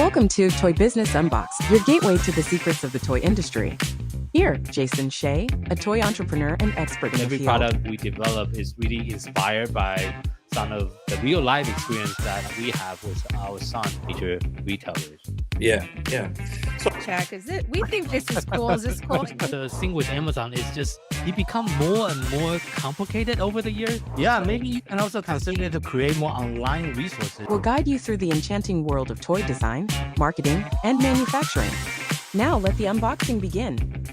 Welcome to Toy Business Unboxed, your gateway to the secrets of the toy industry. Here, Jason Hsieh, a toy entrepreneur and expert in the Every field. product we develop is really inspired by some of the real life experience that we have with our son, major retailers. Yeah. Check. We think this is cool. Is this cool? The thing with Amazon is just it become more and more complicated over the years. Yeah, maybe you can also consider to create more online resources. We'll guide you through the enchanting world of toy design, marketing, and manufacturing. Now let the unboxing begin.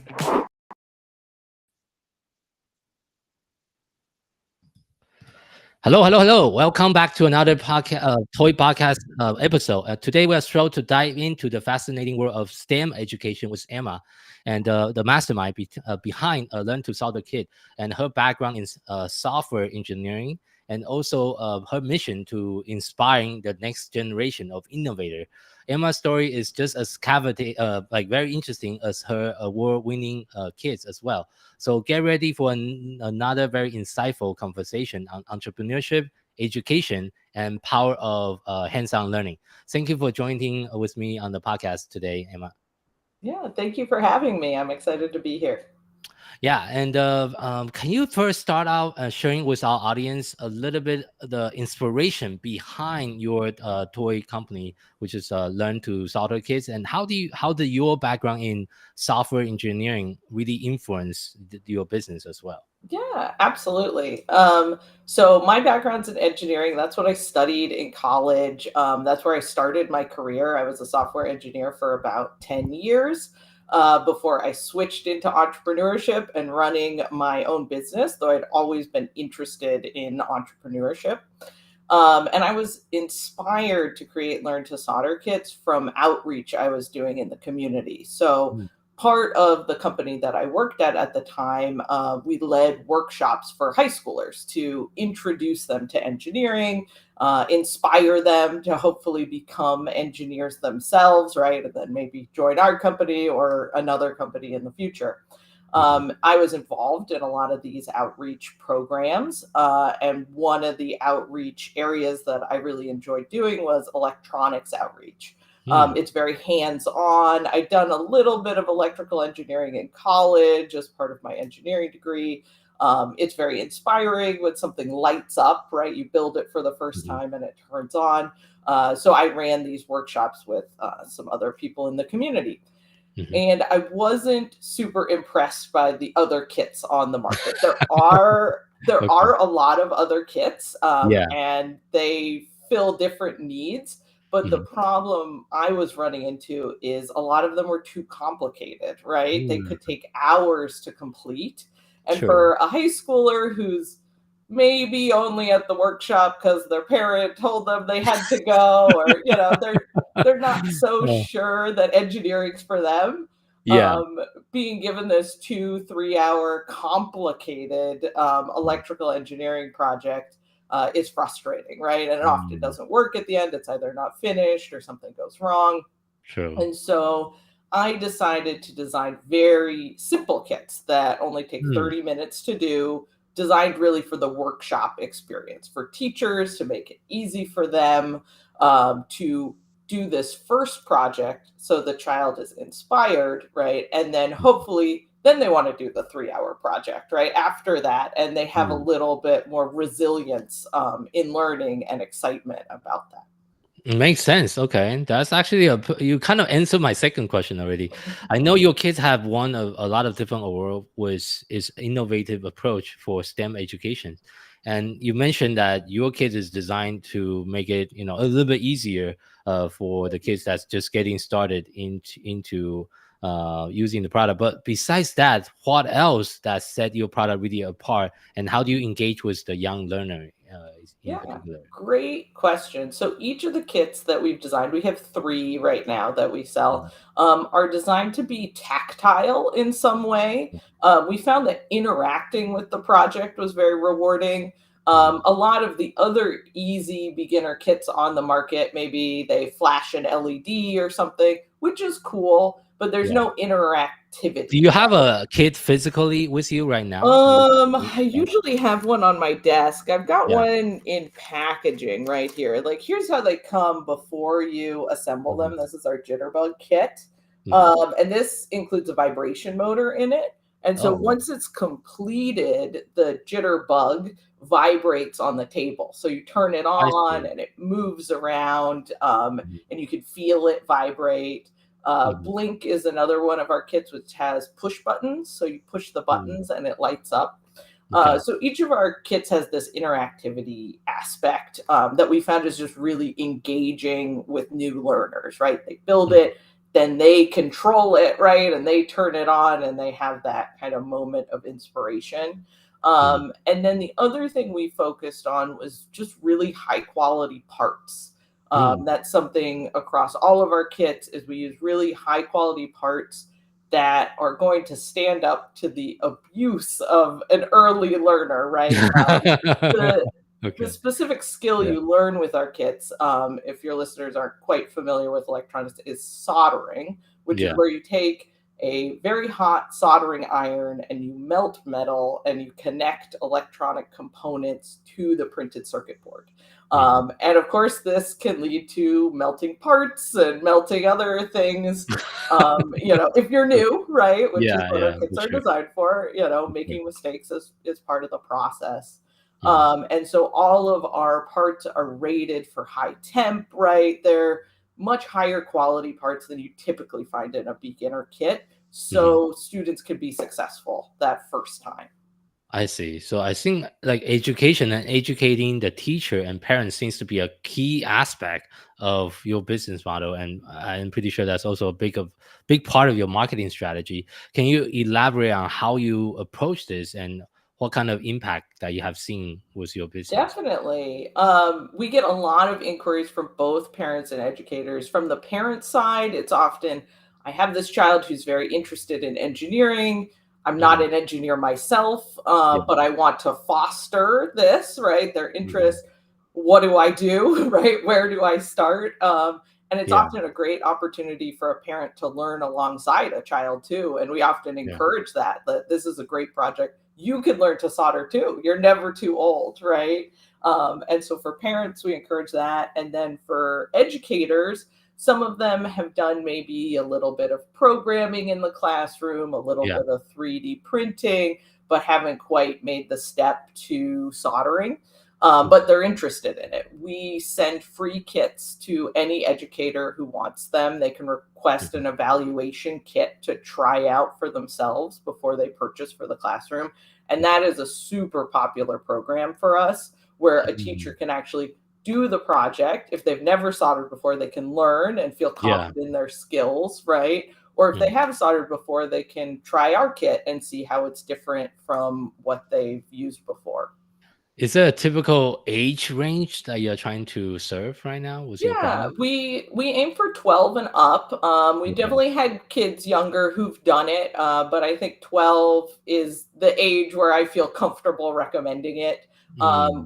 Hello. Welcome back to another toy podcast episode. Today we are thrilled to dive into the fascinating world of STEM education with Emma, and the mastermind behind Learn to Solder Kit, and her background in software engineering, and also her mission to inspiring the next generation of innovator. Emma's story is just as very interesting as her award-winning kids as well. So get ready for another very insightful conversation on entrepreneurship, education, and power of hands-on learning. Thank you for joining with me on the podcast today, Emma. Yeah, thank you for having me. I'm excited to be here. Yeah, and can you first start out sharing with our audience a little bit the inspiration behind your toy company, which is Learn to Solder Kits, and how did your background in software engineering really influence your business as well? Yeah, absolutely. So my background's in engineering. That's what I studied in college. That's where I started my career. I was a software engineer for about 10 years. Before I switched into entrepreneurship and running my own business, though I'd always been interested in entrepreneurship. And I was inspired to create Learn to Solder Kits from outreach I was doing in the community. So part of the company that I worked at the time, we led workshops for high schoolers to introduce them to engineering, inspire them to hopefully become engineers themselves, right? And then maybe join our company or another company in the future. I was involved in a lot of these outreach programs. And one of the outreach areas that I really enjoyed doing was electronics outreach. It's very hands-on. I'd done a little bit of electrical engineering in college as part of my engineering degree. It's very inspiring when something lights up, right? You build it for the first time and it turns on. So I ran these workshops with some other people in the community. And I wasn't super impressed by the other kits on the market. There are a lot of other kits, and they fill different needs. But the problem I was running into is a lot of them were too complicated, right? They could take hours to complete. And for a high schooler who's maybe only at the workshop because their parent told them they had to go, or they're not so sure that engineering's for them. Being given this 2-3 hour complicated electrical engineering project is frustrating, right? And it often doesn't work at the end. It's either not finished or something goes wrong. And so I decided to design very simple kits that only take 30 minutes to do, designed really for the workshop experience, for teachers, to make it easy for them to do this first project so the child is inspired, right? And then hopefully then they want to do the 3-hour project, right? After that, and they have a little bit more resilience in learning and excitement about that. It makes sense. Okay, that's actually you kind of answered my second question already. I know your kids have won a lot of different awards with its innovative approach for STEM education, and you mentioned that your kids is designed to make it a little bit easier for the kids that's just getting started into using the product. But besides that, what else that set your product really apart, and how do you engage with the young learner? Great question. So each of the kits that we've designed, we have 3 right now that we sell, are designed to be tactile in some way. We found that interacting with the project was very rewarding. A lot of the other easy beginner kits on the market, maybe they flash an LED or something, which is cool, but there's no interactivity activity. Do you have a kid physically with you right now? I usually have one on my desk. I've got Yeah. one in packaging right here. Like, here's how they come before you assemble them. This is our jitterbug kit. And this includes a vibration motor in it. And so Oh, once it's completed, the jitterbug vibrates on the table. So you turn it I on see. and it moves around, and you can feel it vibrate. Blink is another one of our kits which has push buttons. So you push the buttons and it lights up. Okay. So each of our kits has this interactivity aspect that we found is just really engaging with new learners, right? They build it, then they control it, right? And they turn it on and they have that kind of moment of inspiration. And then the other thing we focused on was just really high quality parts. That's something across all of our kits is we use really high quality parts that are going to stand up to the abuse of an early learner, right? The the Okay. specific skill Yeah. you learn with our kits, if your listeners aren't quite familiar with electronics, is soldering, which is Yeah. where you take a very hot soldering iron and you melt metal and you connect electronic components to the printed circuit board. And of course, this can lead to melting parts and melting other things. If you're new, right, which is Yeah. what our Yeah. kits For are sure. designed for, For sure. making mistakes is part of the process. Mhm. And so all of our parts are rated for high temp, right? They're much higher quality parts than you typically find in a beginner kit. Mhm. So students can be successful that first time. I see. So I think like education and educating the teacher and parents seems to be a key aspect of your business model, and I'm pretty sure that's also a big part of your marketing strategy. Can you elaborate on how you approach this and what kind of impact that you have seen with your business? Definitely. We get a lot of inquiries from both parents and educators. From the parent side, it's often, I have this child who's very interested in engineering. I'm not Mhm. an engineer myself, Yeah. but I want to foster this, right? Their Mhm. interest. What do I do, right? Where do I start? And it's Yeah. often a great opportunity for a parent to learn alongside a child too. And we often Yeah. encourage that this is a great project. You can learn to solder too. You're never too old, right? And so for parents, we encourage that. And then for educators, some of them have done maybe a little bit of programming in the classroom, a little Yeah. bit of 3D printing, but haven't quite made the step to soldering. But they're interested in it. We send free kits to any educator who wants them. They can request Mhm. an evaluation kit to try out for themselves before they purchase for the classroom. And that is a super popular program for us where a teacher Mhm. can actually do the project. If they've never soldered before, they can learn and feel Yeah. confident in their skills, right? Or if they Mhm. have soldered before, they can try our kit and see how it's different from what they've used before. Is there a typical age range that you're trying to serve right now with your Yeah, product? we aim for 12 and up. We Okay. definitely had kids younger who've done it, but I think 12 is the age where I feel comfortable recommending it.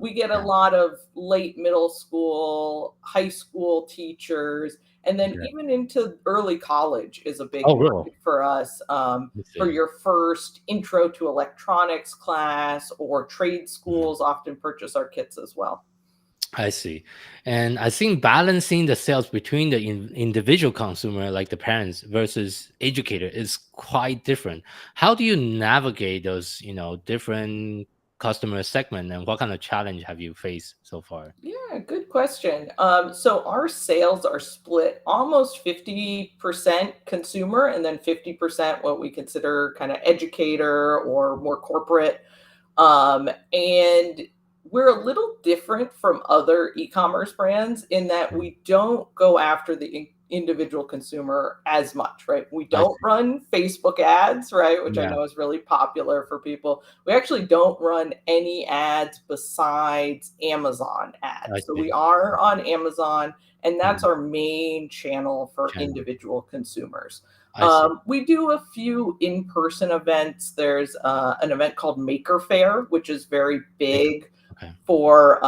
We get a Yeah. lot of late middle school, high school teachers, and then Okay. even into early college is a big Oh, really? market for us. I For see. your first intro to electronics class, or trade Mhm. schools often purchase our kits as well. I see. And I think balancing the sales between the individual consumer, like the parents, versus educator is quite different. How do you navigate those, different customer segment, and what kind of challenge have you faced so far? Yeah, good question. So our sales are split almost 50% consumer and then 50% what we consider kind of educator or more corporate. And we're a little different from other e-commerce brands in that Mm. we don't go after the individual consumer as much, right? We I don't see. run Facebook ads, right? Which I Yeah, know is really popular for people. We actually don't run any ads besides Amazon I ads. So we see. are on Amazon, and that's Mhm. our main channel for Channel. individual consumers. I see. We do a few in-person events. There's an event called Maker Fair, which is very Maker. big. Okay. for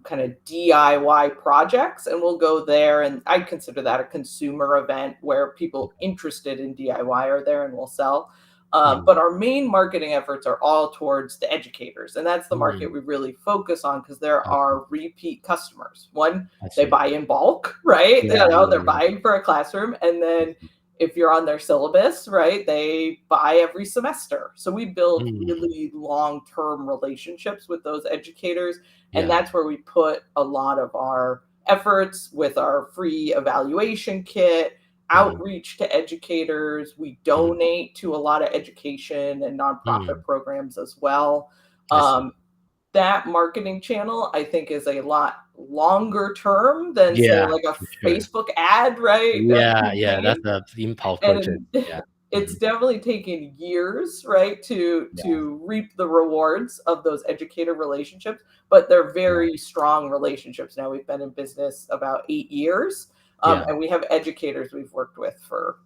kind of DIY projects. And we'll go there. And I consider that a consumer event where people interested in DIY are there and will sell. Mm, But our main marketing efforts are all towards the educators. And that's the market mm, we really focus on because there I see. are repeat customers. One, I they see. buy in bulk, right? Yeah, They're yeah, buying for a classroom. And yeah. then if you're on their syllabus, right, they buy every semester. So we build Mm, really long-term relationships with those educators. And yeah. that's where we put a lot of our efforts with our free evaluation kit, Mm, outreach to educators. We mm, donate to a lot of education and nonprofit mm. programs as well. I see. Um, that marketing channel, I think, is a lot longer term than, say, Yeah, like a for sure. Facebook ad, right? Yeah, yeah, that's Campaign. a impulse purchase. And Yeah. it's Mhm. definitely taken years, right, Yeah, to reap the rewards of those educator relationships, but they're yeah, very strong relationships now. We've been in business about 8 years, yeah. and we have educators we've worked with for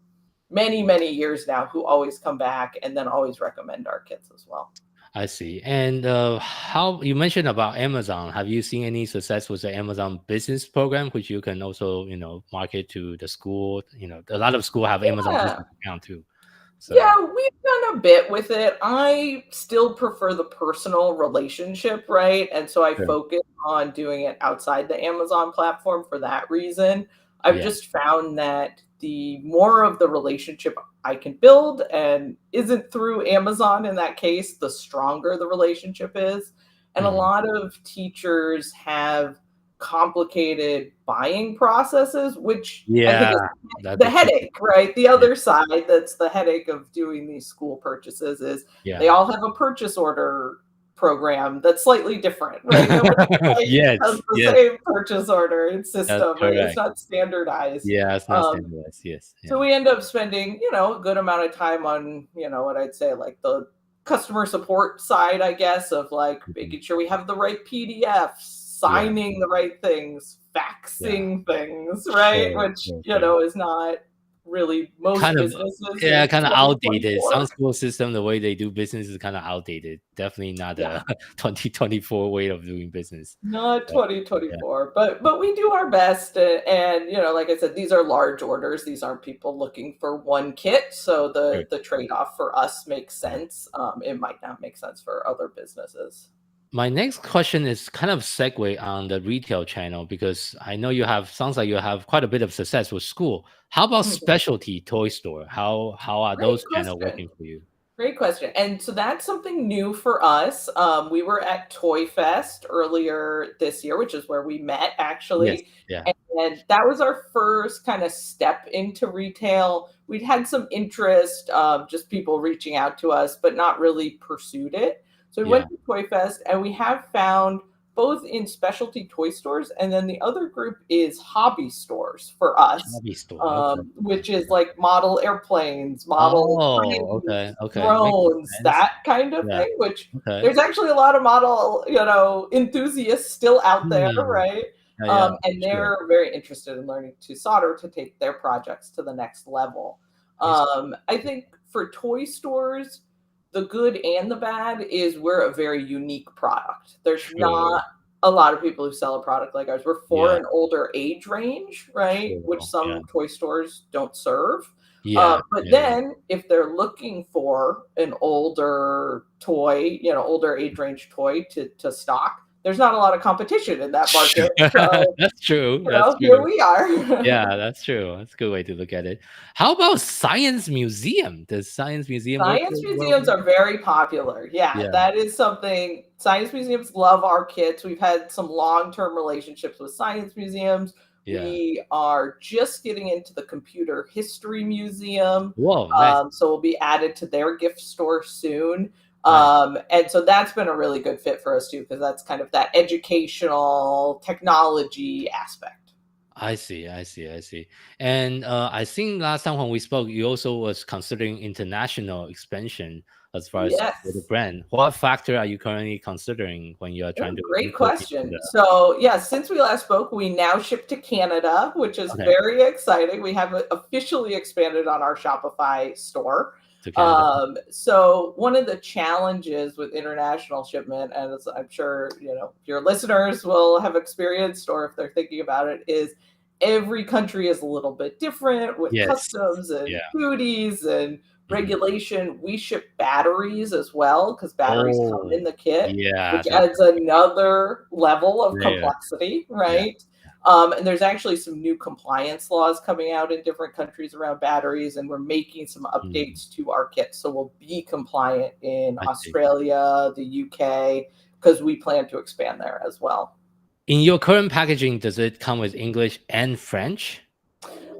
many, many years now who always come back and then always recommend our kits as well. I see. And how you mentioned about Amazon? Have you seen any success with the Amazon business program, which you can also, market to the school? A lot of school have Amazon Yeah. business account too. Yeah, So we've done a bit with it. I still prefer the personal relationship, right? And so I sure. focus on doing it outside the Amazon platform for that reason. I've Yeah. just found that the more of the relationship I can build and isn't through Amazon in that case, the stronger the relationship is. And a Mhm. lot of teachers have complicated buying processes, which I think is Yeah, that's the a tricky. headache, right? The Yeah, other side that's the headache of doing these school purchases is they yeah. all have a purchase order program that's slightly different, right? Nobody quite has Yes, the yes, same purchase order that's system, right? It's correct. not standardized. Yeah, it's not Um, standardized. Yes, so yeah. we end up spending, a good amount of time on, what I'd say like the customer support side, I guess, of like Mhm. making sure we have the right PDFs, Yeah, signing the right things, yeah. faxing things, right? Sure, Which, sure, sure. is not really most Kind of, businesses yeah, in kind of outdated. 2024. Some school system, the way they do business is kind of outdated. Definitely not Yeah. a 2024 way of doing business. Not But yeah, 2024, but we do our best, and, like I said, these are large orders. These aren't people looking for one kit, so sure. the trade-off for us makes Yeah. sense. It might not make sense for other businesses. My next question is kind of segue on the retail channel because I know sounds like you have quite a bit of success with school. How about Mhm. specialty toy store? How are Great those channel question. working for you? Great question. And so that's something new for us. We were at Toy Fest earlier this year, which is where we met Yes. actually. Yeah. And that was our first kind of step into retail. We'd had some interest, just people reaching out to us, but not really pursued it. So we Yeah. went to Toy Fest and we have found both in specialty toy stores, and then the other group is hobby stores for us, Hobby store. Okay. which is like model airplanes, model Oh, okay. trains, Okay. Makes drones, sense. that kind of Yeah. thing, which Okay. there's actually a lot of model, enthusiasts still out there, Hmm. right? Yeah. Yeah. And Sure. they're very interested in learning to solder to take their projects to the next level. I see. I think for toy stores, the good and the bad is we're a very unique product. There's Sure. not a lot of people who sell a product like ours. We're for Yeah. an older age range, right? Which Sure. Yeah. some toy stores don't serve. Yeah. But Yeah. then if they're looking for an older toy, older age range toy to stock, there's not a lot of competition in that Sure. market. So, That's true. That's here true. we are. Yeah, that's true. That's a good way to look at it. How about science museum? Does science museum work Science well for museums you? are very popular. Yeah, Yeah, that is something science museums love our kits. We've had some long-term relationships with science museums. yeah. We are just getting into the Computer History Museum. Whoa, nice, So we'll be added to their gift store soon. nice. And so that's been a really good fit for us too, because that's kind of that educational technology aspect. I see, I see, I see. And I think last time when we spoke, you also was considering international expansion as far as for the Yes. brand. What factor are you currently considering when you are trying Oh, to great enter into question. the? So, yeah, since we last spoke, we now ship to Canada, which is Okay, very exciting. We have officially expanded on our Shopify store. to Canada. So one of the challenges with international shipment, and as I'm sure your listeners will have experienced, or if they're thinking about it, is every country is a little bit different with Yes. customs and Yeah. duties and Mhm. regulation. We ship batteries as well because batteries come in the kit, Yeah. which adds another level of Layer. complexity, Yeah. right? And there's actually some new compliance laws coming out in different countries around batteries, and we're making some updates to our kit. So we'll be compliant in I see. Australia, the UK, because we plan to expand there as well. In your current packaging, does it come with English and French?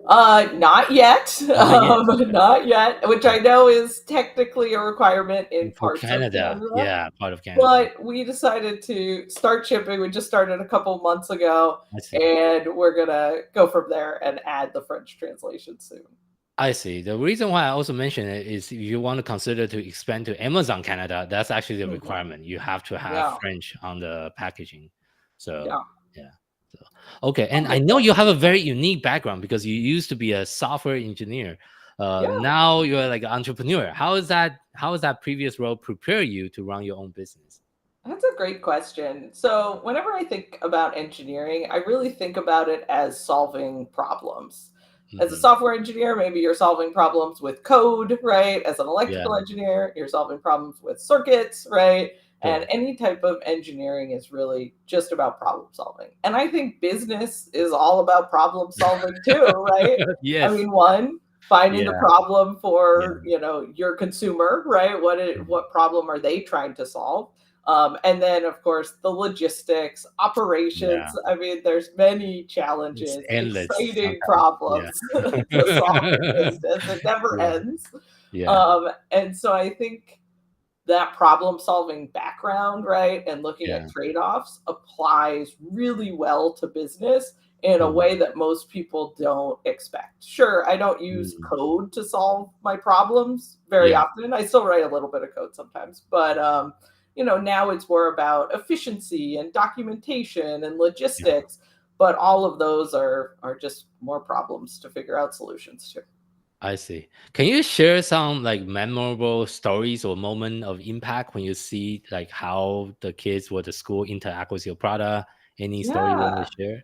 Not yet. Not yet. Not yet, which I know is technically a requirement in For parts of Canada. Canada. Yeah, part of Canada. But we decided to start shipping. We just started a couple months ago, I see. and we're gonna go from there and add the French translation soon. I see. The reason why I also mention it is if you want to consider to expand to Amazon Canada, that's actually the requirement. You have to have French on the packaging. So yeah. So okay. And I know you have a very unique background because you used to be a software engineer. Now you're like an entrepreneur. How is that previous role prepare you to run your own business? That's a great question. So whenever I think about engineering, I really think about it as solving problems. As a software engineer, maybe you're solving problems with code, right? As an electrical engineer, you're solving problems with circuits, right? And any type of engineering is really just about problem solving. And I think business is all about problem solving too, right? Yes. I mean, one, finding the problem for, your consumer, right? What problem are they trying to solve? And then, of course, the logistics, operations. I mean, there's many challenges, exciting problems to solve in business. It never ends. And so I think that problem-solving background, right, and looking at trade-offs applies really well to business in a way that most people don't expect. Sure, I don't use code to solve my problems very often. I still write a little bit of code sometimes, but now it's more about efficiency and documentation and logistics, but all of those are just more problems to figure out solutions to. I see. Can you share some like memorable stories or moment of impact when you see like how the kids or the school interact with your product? Any story you want to share?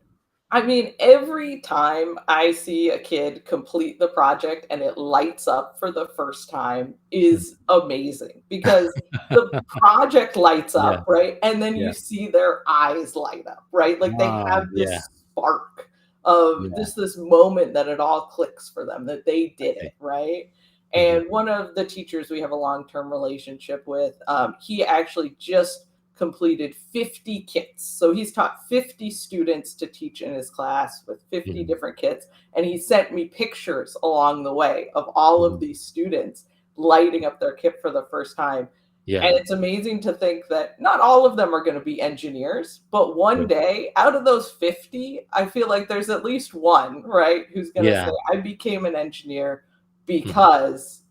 I mean, every time I see a kid complete the project and it lights up for the first time is amazing because the project lights up, right? And then you see their eyes light up, right? Like they have this spark of this moment that it all clicks for them, that they did it, right? And one of the teachers we have a long-term relationship with, he actually just completed 50 kits. So he's taught 50 students to teach in his class with 50 different kits. And he sent me pictures along the way of all of these students lighting up their kit for the first time. And it's amazing to think that not all of them are going to be engineers, but one day out of those 50, I feel like there's at least one, right, who's going to say, I became an engineer because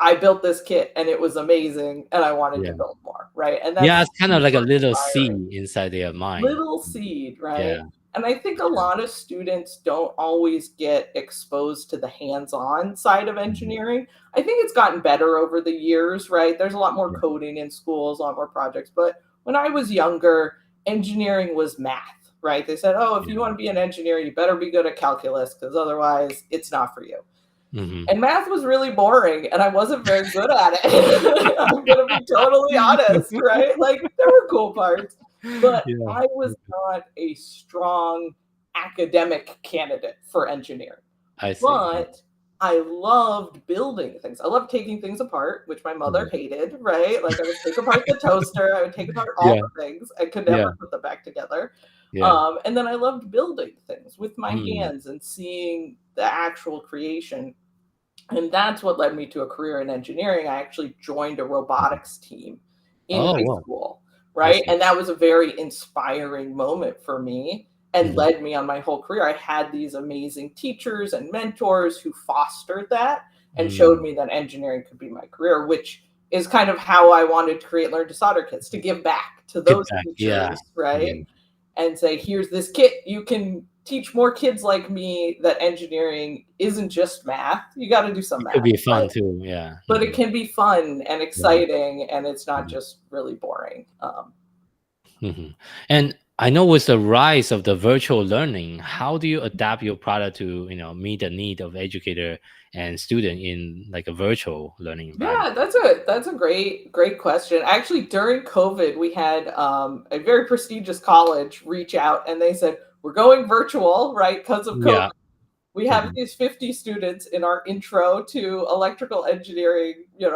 I built this kit and it was amazing and I wanted to build more, right? And that's it's kind of like a little inspiring. seed inside their mind. Little seed, right? And I think a lot of students don't always get exposed to the hands-on side of engineering. I think it's gotten better over the years, right? There's a lot more coding in schools, a lot more projects. But when I was younger, engineering was math, right? They said, oh, if you want to be an engineer, you better be good at calculus because otherwise it's not for you. And math was really boring and I wasn't very good at it. I'm going to be totally honest, right? Like there were cool parts, but I was not a strong academic candidate for engineering. I see. But I loved building things. I loved taking things apart, which my mother hated, right? Like I would take apart the toaster, I would take apart all the things. I could never put them back together. And then I loved building things with my hands and seeing the actual creation. And that's what led me to a career in engineering. I actually joined a robotics team in high school, right? And that was a very inspiring moment for me and led me on my whole career. I had these amazing teachers and mentors who fostered that and showed me that engineering could be my career, which is kind of how I wanted to create Learn to Solder kits, to give back to those teachers, right? And say, here's this kit, you can teach more kids like me that engineering isn't just math. You got to do some It math, could be fun right? too. Yeah. But it can be fun and exciting, and it's not Mhm. just really boring. Mhm. And I know with the rise of the virtual learning, how do you adapt your product to, meet the need of educator and student in like a virtual learning environment? Yeah, that's a great question. Actually, during COVID, we had a very prestigious college reach out, and they said we're going virtual, right? Because of COVID, Yeah. we have Mhm. these 50 students in our intro to electrical engineering, Yeah.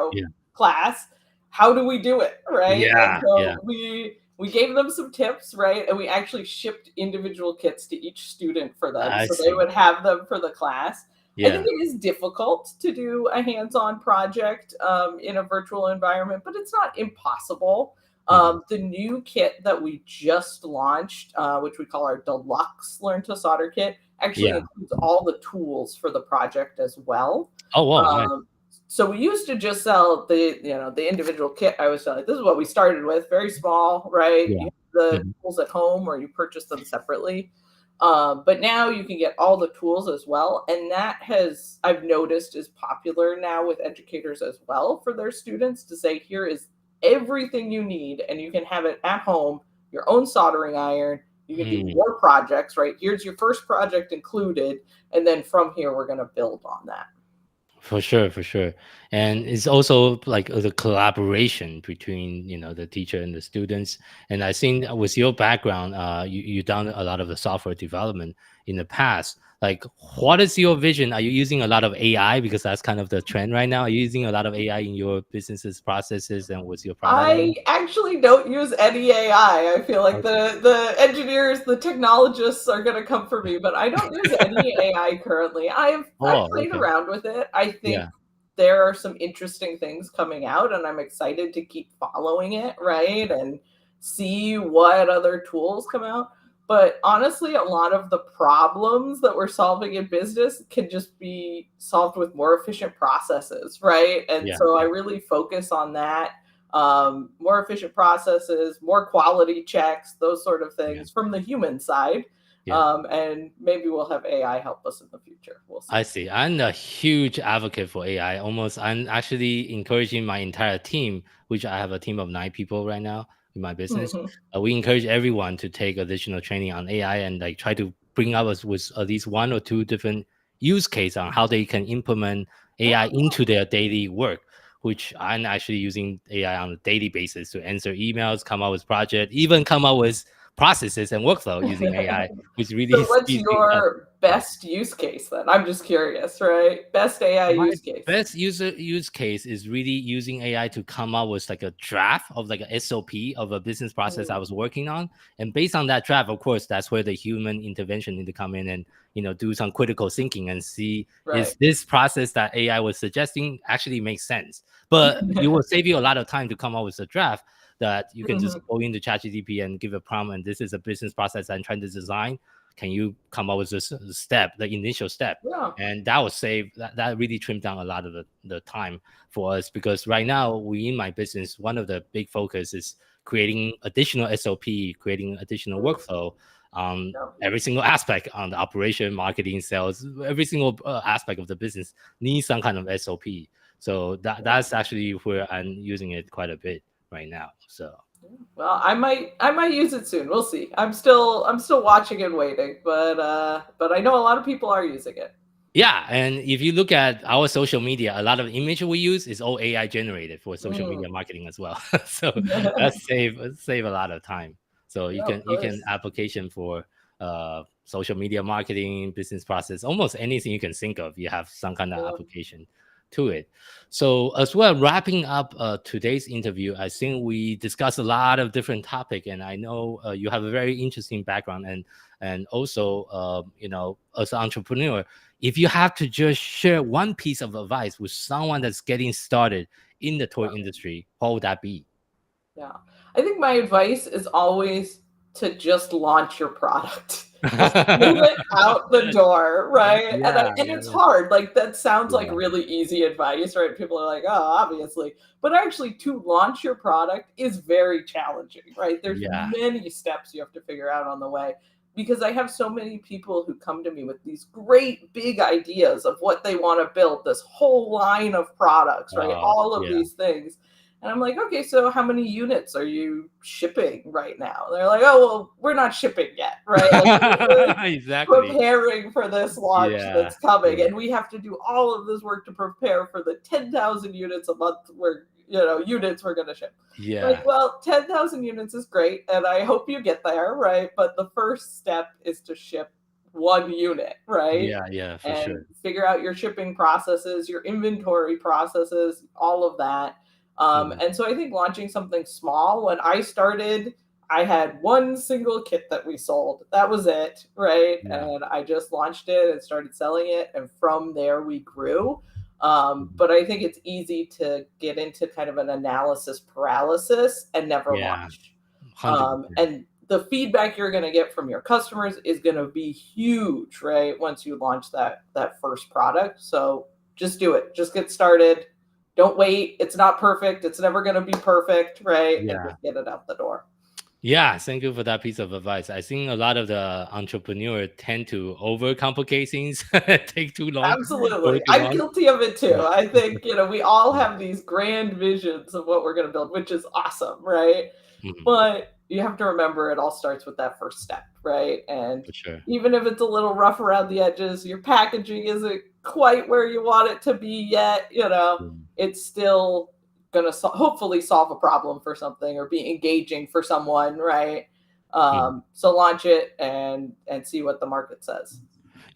class. How do we do it, right? And Yeah. Yeah. so we gave them some tips, right? And we actually shipped individual kits to each student for them, I so they see. would have them for the class. I think Yeah. it is difficult to do a hands-on project in a virtual environment, but it's not impossible. Mhm. The new kit that we just launched, which we call our Deluxe Learn to Solder kit, actually Yeah. includes all the tools for the project as well. Oh, wow. Nice. So we used to just sell the individual kit. I was selling. This is what we started with, very small, right? Yeah. You have the Mhm. tools at home, or you purchase them separately. But now you can get all the tools as well, and that has I've noticed is popular now with educators as well for their students to say, here is everything you need, and you can have it at home. Your own soldering iron. You can do Mm. more projects, right? Here's your first project included, and then from here we're going to build on that. For sure, for sure. And it's also like the collaboration between, the teacher and the students. And I think with your background, you done a lot of the software development in the past. Like, what is your vision? Are you using a lot of AI? Because that's kind of the trend right now. Are you using a lot of AI in your businesses, processes, and with your product right I now? actually don't use any AI. I feel like Okay. the engineers, the technologists are going to come for me, but I don't use any AI currently. I've Oh, played okay. around with it. I think Yeah. there are some interesting things coming out, and I'm excited to keep following it, right? And see what other tools come out. But honestly, a lot of the problems that we're solving in business can just be solved with more efficient processes, right? And Yeah. so I Yeah. really focus on that, more efficient processes, more quality checks, those sort of Yeah. things from the human side. Yeah. And maybe we'll have AI help us in the future. We'll see. I see. I'm a huge advocate for AI. I'm actually encouraging my entire team, which I have a team of 9 people right now in my business. Mhm. We encourage everyone to take additional training on AI and like try to bring up us with at least 1 or 2 different use case on how they can implement AI Yeah. into their daily work. Which I'm actually using AI on a daily basis to answer emails, come up with project, even come up with processes and workflow using AI, which really So what's speeds things up. your Yeah. best use case then? I'm just curious, right? Best AI My use case. best use case is really using AI to come up with like a draft of like a SOP of a business process I Mm, was working on. And based on that draft, of course, that's where the human intervention need to come in and do some critical thinking and see right. is this process that AI was suggesting actually makes sense. But it will save you a lot of time to come up with a draft that you can just Mhm. go into ChatGPT and give a prompt and this is a business process I'm trying to design. Can you come up with this step, the initial step? Yeah. And that will save that really trimmed down a lot of the time for us because right now we in my business one of the big focus is creating additional SOP, creating additional Mm, workflow on yeah. every single aspect on the operation, marketing, sales, every single aspect of the business needs some kind of SOP. So that's actually where I'm using it quite a bit right now. So Well, I might use it soon. We'll see. I'm still watching and waiting, but I know a lot of people are using it. yeah, and if you look at our social media, a lot of image we use is all AI generated for social Mm. media marketing as well. So that save a lot of time. So you Yeah, of can course. application for social media marketing, business process, almost anything you can think of. You have some kind of Yeah. application to it. So as well, wrapping up today's interview, I think we discussed a lot of different topic, and I know you have a very interesting background and also as an entrepreneur if you have to just share one piece of advice with someone that's getting started in the toy industry, what would that be? Yeah. I think my advice is always to just launch your product. Just get it out the door, right? And Yeah, it's yeah, hard. Like that sounds like yeah, really easy advice, right? People are like, "Oh, obviously." But actually to launch your product is very challenging, right? There's yeah, many steps you have to figure out on the way. because I have so many people who come to me with these great big ideas of what they want to build, this whole line of products, right? All of Yeah. these things. And I'm like, okay, so how many units are you shipping right now? They're like, oh, well, we're not shipping yet, right? Like, we're Exactly. preparing for this launch Yeah. that's coming. Yeah. And we have to do all of this work to prepare for the 10,000 units a month units we're going to ship. Yeah. Like, well, 10,000 units is great, and I hope you get there, right? But the first step is to ship one unit, right? Yeah, for And sure. figure out your shipping processes, your inventory processes, all of that. And so I think launching something small, when I started, I had one single kit that we sold. That was it, right? Yeah. And I just launched it and started selling it. And from there, we grew. Mhm. But I think it's easy to get into kind of an analysis paralysis and never Yeah. launch. 100%. And the feedback you're going to get from your customers is going to be huge, right? Once you launch that first product. So just do it. Just get started. Don't wait. It's not perfect. It's never going to be perfect, right? And Yeah. just get it out the door. Yeah, thank you for that piece of advice. I think a lot of the entrepreneurs tend to overcomplicate things, take too long. Absolutely. I'm guilty of it too. Yeah. I think, we all have these grand visions of what we're going to build, which is awesome, right? Mhm. But you have to remember it all starts with that first step, right? And For sure. even if it's a little rough around the edges, your packaging isn't quite where you want it to be yet, it's still going to hopefully solve a problem for something or be engaging for someone, right? So launch it and see what the market says.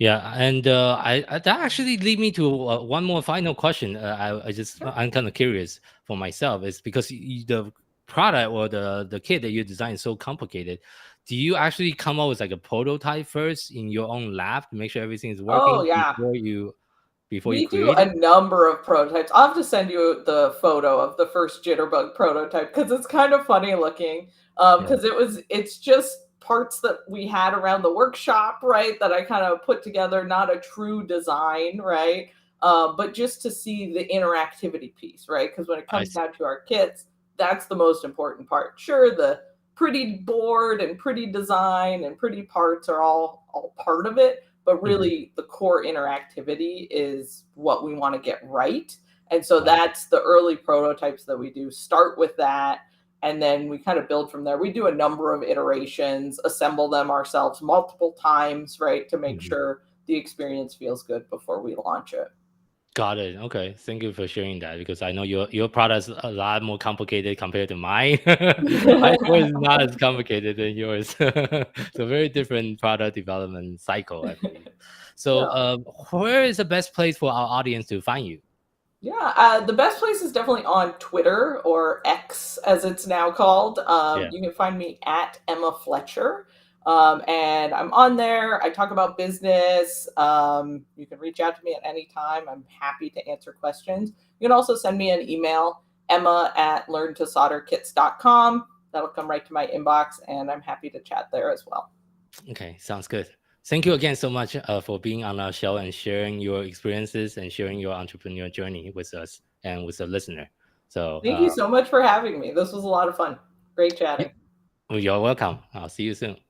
Yeah, and that actually lead me to one more final question. I'm kind of curious for myself, is because the product or the kit that you design is so complicated. Do you actually come up with like a prototype first in your own lab to make sure everything is working Oh, yeah. before you We do create a it? number of prototypes. I'll have to send you the photo of the first Jitterbug prototype because it's kind of funny looking. Yeah. Because it's just parts that we had around the workshop, right? That I kind of put together, not a true design, right? But just to see the interactivity piece, right? Because when it I comes see. down to our kits, that's the most important part. Sure, the pretty board and pretty design and pretty parts are all part of it, but really the core interactivity is what we want to get right. And so that's the early prototypes that we do. Start with that, and then we kind of build from there. We do a number of iterations, assemble them ourselves multiple times, right, to make sure the experience feels good before we launch it. Got it. Okay. Thank you for sharing that, because I know your product is a lot more complicated compared to mine. Mine is not as complicated than yours. So very different product development cycle, I believe. So Yeah. where is the best place for our audience to find you? Yeah, the best place is definitely on Twitter, or X as it's now called. Yeah. You can find me at Emma Fletcher. And I'm on there. I talk about business. You can reach out to me at any time. I'm happy to answer questions. You can also send me an email, emma@learntosolderkits.com. That'll come right to my inbox, and I'm happy to chat there as well. Okay. Sounds good. Thank you again so much for being on our show and sharing your experiences and sharing your entrepreneurial journey with us and with the listener. So Thank you so much for having me. This was a lot of fun. Great chatting. you're welcome. I'll see you soon.